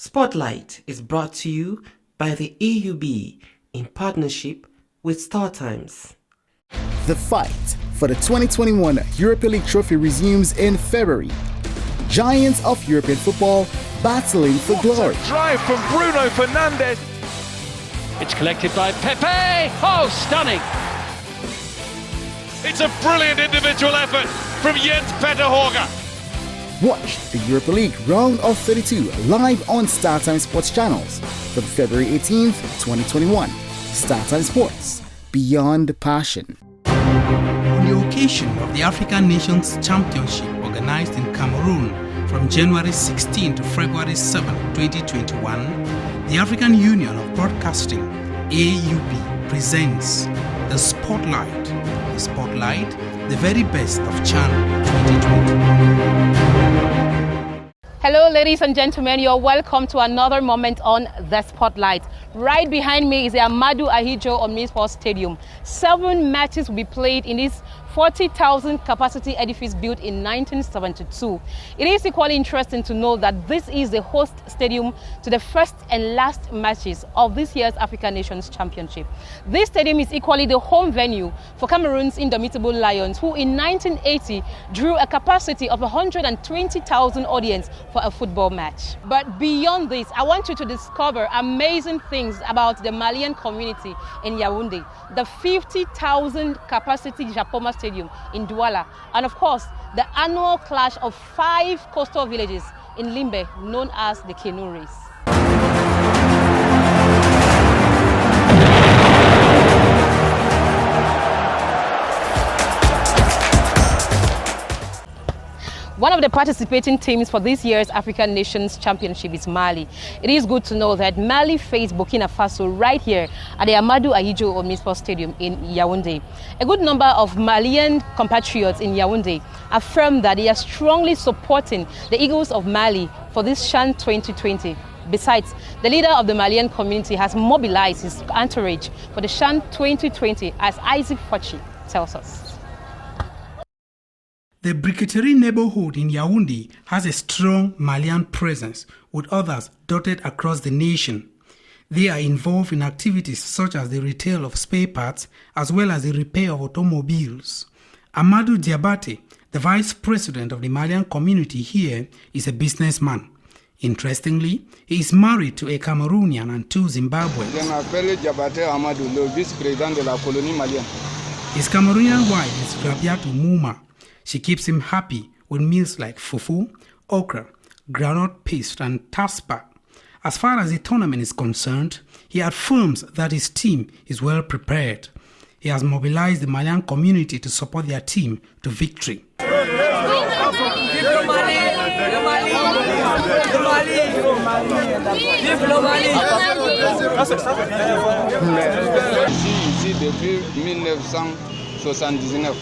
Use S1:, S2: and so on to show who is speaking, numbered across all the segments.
S1: Spotlight is brought to you by the AUB in partnership with StarTimes.
S2: The fight for the 2021 Europa League trophy resumes in February. Giants of European football battling for glory.
S3: Drive from Bruno Fernandes.
S4: It's collected by Pepe. Oh, stunning.
S3: It's a brilliant individual effort from Jens Petter Horga.
S2: Watch the Europa League round of 32 live on StarTimes Sports channels from February 18th, 2021. StarTimes Sports, beyond passion.
S5: On the occasion of the African Nations Championship organized in Cameroon from January 16 to February 7, 2021, the African Union of Broadcasting, AUB, presents the Spotlight. The Spotlight, the very best of Channel 2020.
S6: Hello ladies and gentlemen, you're welcome to another moment on The Spotlight. Right behind me is the Amadou Ahidjo Omnisports Stadium. 7 matches will be played in this 40,000 capacity edifice built in 1972. It is equally interesting to know that this is the host stadium to the first and last matches of this year's African Nations Championship. This stadium is equally the home venue for Cameroon's indomitable Lions, who in 1980 drew a capacity of 120,000 audience for a football match. But beyond this, I want you to discover amazing things about the Malian community in Yaoundé, the 50,000 capacity Japoma Stadium in Douala, and of course, the annual clash of 5 coastal villages in Limbe, known as the Canoe Race. One of the participating teams for this year's African Nations Championship is Mali. It is good to know that Mali faced Burkina Faso right here at the Amadou Ahidjo Omnisports Stadium in Yaoundé. A good number of Malian compatriots in Yaoundé affirm that they are strongly supporting the Eagles of Mali for this CHAN 2020. Besides, the leader of the Malian community has mobilized his entourage for the CHAN 2020, as Isaac Fochi tells us.
S5: The Briqueterie neighborhood in Yaoundé has a strong Malian presence, with others dotted across the nation. They are involved in activities such as the retail of spare parts as well as the repair of automobiles. Amadou Diabate, the vice president of the Malian community here, is a businessman. Interestingly, he is married to a Cameroonian and 2 Zimbabweans.
S7: Je m'appelle Diabate Amadou, le vice-président de la colonie malienne.
S5: His Cameroonian wife is Rabiatou Mouma. She keeps him happy with meals like fufu, okra, groundnut paste and taspa. As far as the tournament is concerned, he affirms that his team is well prepared. He has mobilized the Malian community to support their team to victory.
S7: Ici depuis 1979.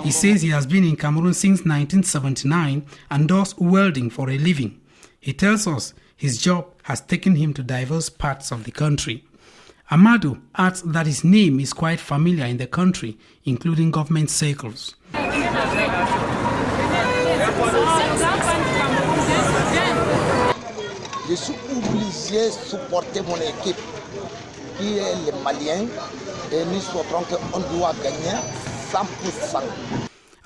S5: He says he has been in Cameroon since 1979 and does welding for a living. He tells us his job has taken him to diverse parts of the country. Amadou adds that his name is quite familiar in the country, including government circles.
S8: Je suis obligé de supporter mon équipe, qui est les Maliens, et nous souhaitons qu'on doit gagner 100%.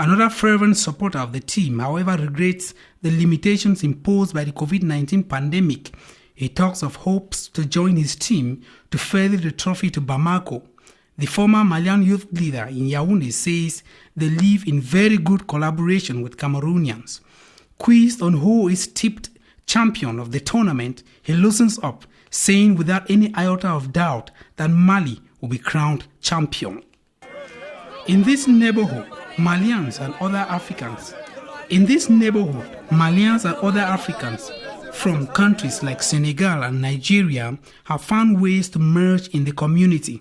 S5: Another fervent supporter of the team, however, regrets the limitations imposed by the COVID-19 pandemic. He talks of hopes to join his team to ferry the trophy to Bamako. The former Malian youth leader in Yaoundé says they live in very good collaboration with Cameroonians. Quizzed on who is tipped champion of the tournament, he loosens up, saying without any iota of doubt that Mali will be crowned champion. In this neighborhood, Malians and other Africans from countries like Senegal and Nigeria have found ways to merge in the community.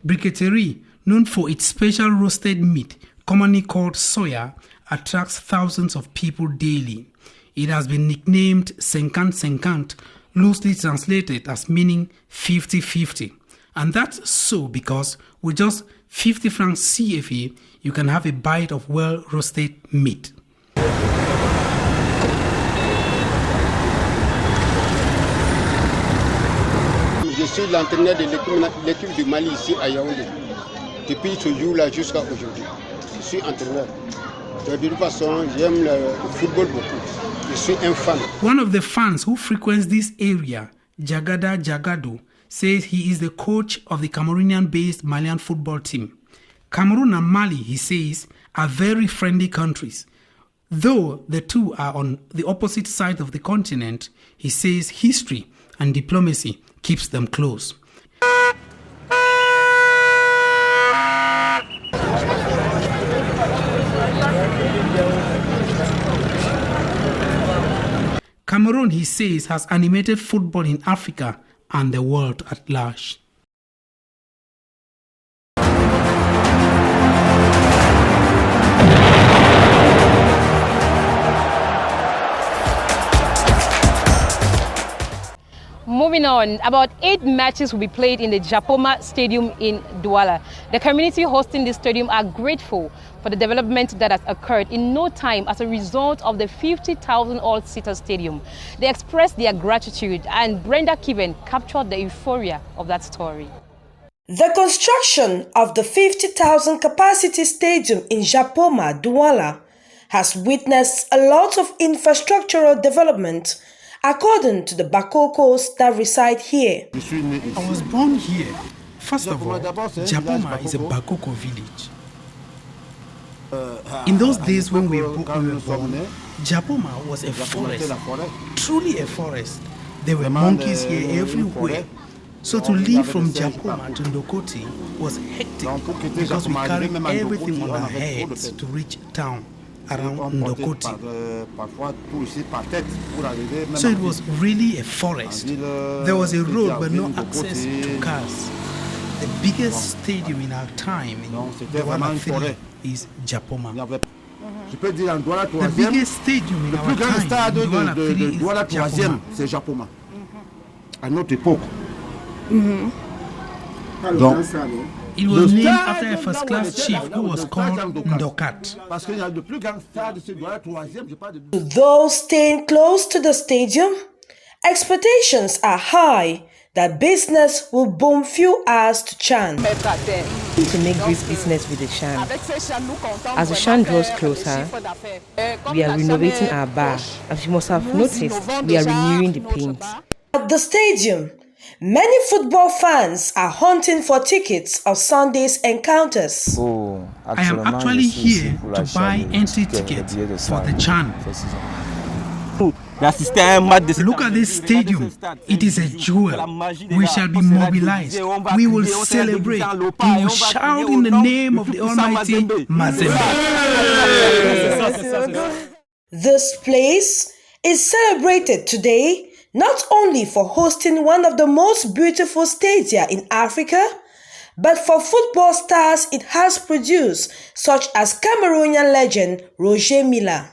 S5: Briqueterie, known for its special roasted meat, commonly called soya, attracts thousands of people daily. It has been nicknamed 50-50, loosely translated as meaning 50-50. And that's so because with just 50 francs CFA, you can have a bite of well-roasted meat.
S9: suis l'entraîneur de l'équipe du Mali ici à Yaoundé. Depuis ce jour-là jusqu'à aujourd'hui. Je suis entraîneur. De toute façon, j'aime le football beaucoup. Je suis un fan.
S5: One of the fans who frequents this area, Jagada Jagado, says he is the coach of the Cameroonian-based Malian football team. Cameroon and Mali, he says, are very friendly countries. Though the two are on the opposite side of the continent, he says history and diplomacy keeps them close. Cameroon, he says, has animated football in Africa and the world at large.
S6: Moving on, about 8 matches will be played in the Japoma Stadium in Douala. The community hosting this stadium are grateful for the development that has occurred in no time as a result of the 50,000 all-seater stadium. They expressed their gratitude, and Brenda Kiven captured the euphoria of that story.
S10: The construction of the 50,000 capacity stadium in Japoma, Douala, has witnessed a lot of infrastructural development according to the Bakokos that reside here.
S5: I was born here. First of all, Japoma is a Bakoko village. In those days when we were born, Japoma was a forest, truly a forest. There were monkeys here everywhere. So to leave from Japoma to Ndokoti was hectic because we carried everything on our heads to reach town around Ndokoti. So it was really a forest. There was a road but no access to cars. The biggest stadium in our time in Douala 3 is Japoma. The biggest stadium in our time in Douala 3 is
S9: Japoma. À notre époque.
S5: It was named after a first-class chief who was called Ndokat.
S10: To those staying close to the stadium, expectations are high that business will boom few hours to Chan.
S11: To make this business with the Chan. As the Chan draws closer, we are renovating our bar. As you must have noticed, we are renewing the paint.
S10: At the stadium, many football fans are hunting for tickets of Sunday's encounters.
S5: I am actually here to buy entry tickets for the Chan. Look at this stadium. It is a jewel. We shall be mobilized. We will celebrate. We will shout in the name of the Almighty Mazembe.
S10: This place is celebrated today not only for hosting one of the most beautiful stadia in Africa, but for football stars it has produced, such as Cameroonian legend Roger Milla.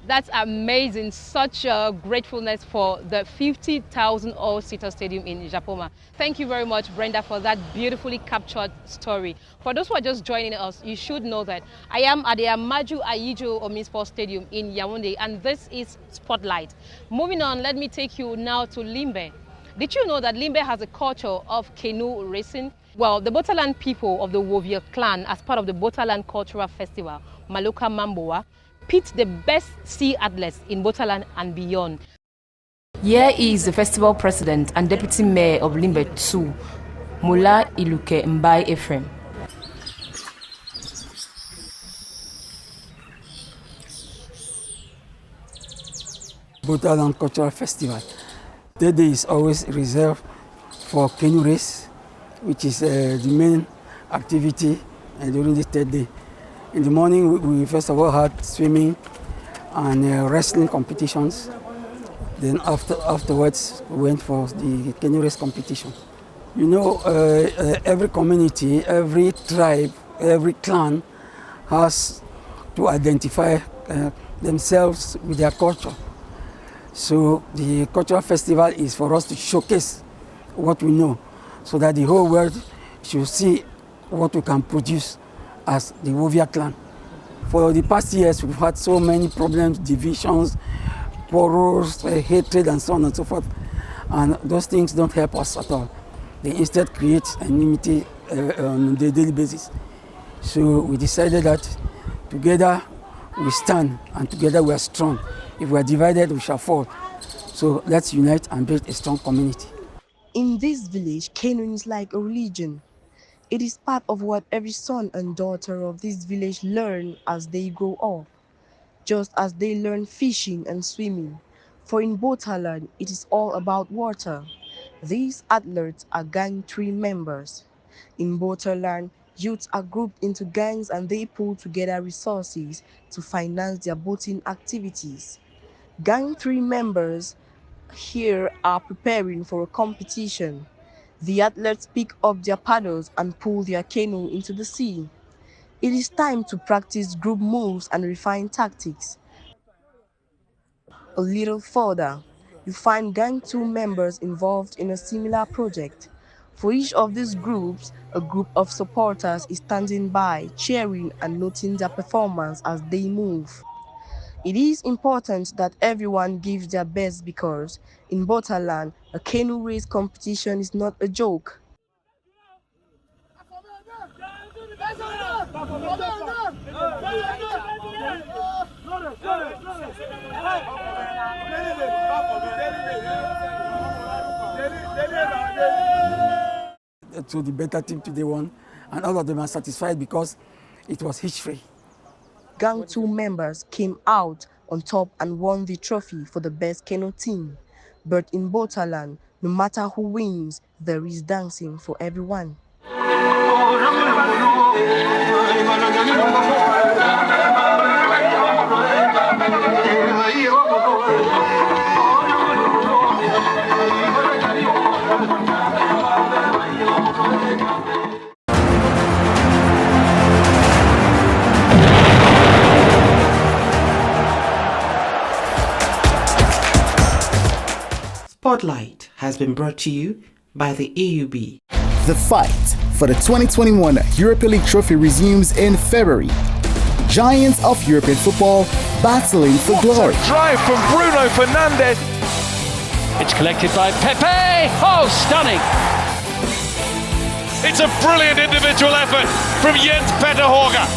S6: That's amazing. Such a gratefulness for the 50,000 all-seater stadium in Japoma. Thank you very much, Brenda, for that beautifully captured story. For those who are just joining us, you should know that I am at the Amaju Ayijo Omisport Stadium in Yaoundé, and this is Spotlight. Moving on, let me take you now to Limbe. Did you know that Limbe has a culture of canoe racing? Well, the Botaland people of the Wovia clan, as part of the Botaland Cultural Festival, Maloka Mamboa, pit the best sea athletes in Botaland and beyond.
S11: Here is the festival president and deputy mayor of Limbe 2, Mola Iluke Mbai Ephraim.
S12: Botaland Cultural Festival. That day is always reserved for canoe race, which is the main activity during this third day. In the morning, we first of all had swimming and wrestling competitions. Then afterwards, we went for the canoe race competition. You know, every community, every tribe, every clan has to identify themselves with their culture. So the cultural festival is for us to showcase what we know, so that the whole world should see what we can produce as the Wovia clan. For the past years, we've had so many problems, divisions, quarrels, hatred, and so on and so forth. And those things don't help us at all. they instead create enmity on a daily basis. So we decided that together we stand and together we are strong. If we are divided, we shall fall. So let's unite and build a strong community.
S13: In this village, canoeing is like a religion. It is part of what every son and daughter of this village learn as they grow up, just as they learn fishing and swimming. For in Botaland, it is all about water. These athletes are Gang 3 members. In Botaland, youths are grouped into gangs and they pull together resources to finance their boating activities. Gang 3 members here are preparing for a competition. The athletes pick up their paddles and pull their canoe into the sea. It is time to practice group moves and refine tactics. A little further, you find Gang 2 members involved in a similar project. For each of these groups, a group of supporters is standing by, cheering and noting their performance as they move. It is important that everyone gives their best because, in Botaland, a canoe race competition is not a joke.
S12: So the better team today won, and all of them are satisfied because it was hitch-free.
S13: Gang 2 members came out on top and won the trophy for the best canoe team. But in Botaland, no matter who wins, there is dancing for everyone.
S1: Spotlight has been brought to you by the AUB.
S2: The fight for the 2021 Europa League trophy resumes in February. Giants of European football battling for glory.
S3: Drive from Bruno Fernandes.
S4: It's collected by Pepe. Oh, stunning.
S3: It's a brilliant individual effort from Jens Petter Horga.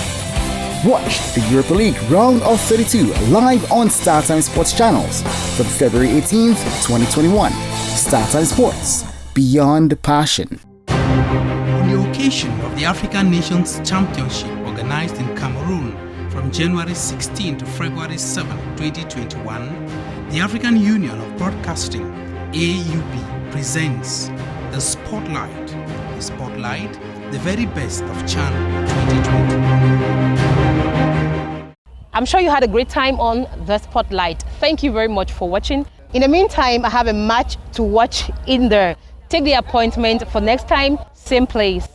S2: Watch the Europa League round of 32 live on StarTime Sports channels from February 18th, 2021. StarTime Sports, beyond passion.
S5: On the occasion of the African Nations Championship organized in Cameroon from January 16 to February 7, 2021, the African Union of Broadcasting, AUB, presents the Spotlight. The Spotlight, the very best of Chan 2020.
S6: I'm sure you had a great time on The Spotlight. Thank you very much for watching. In the meantime, I have a match to watch in there. Take the appointment for next time, same place.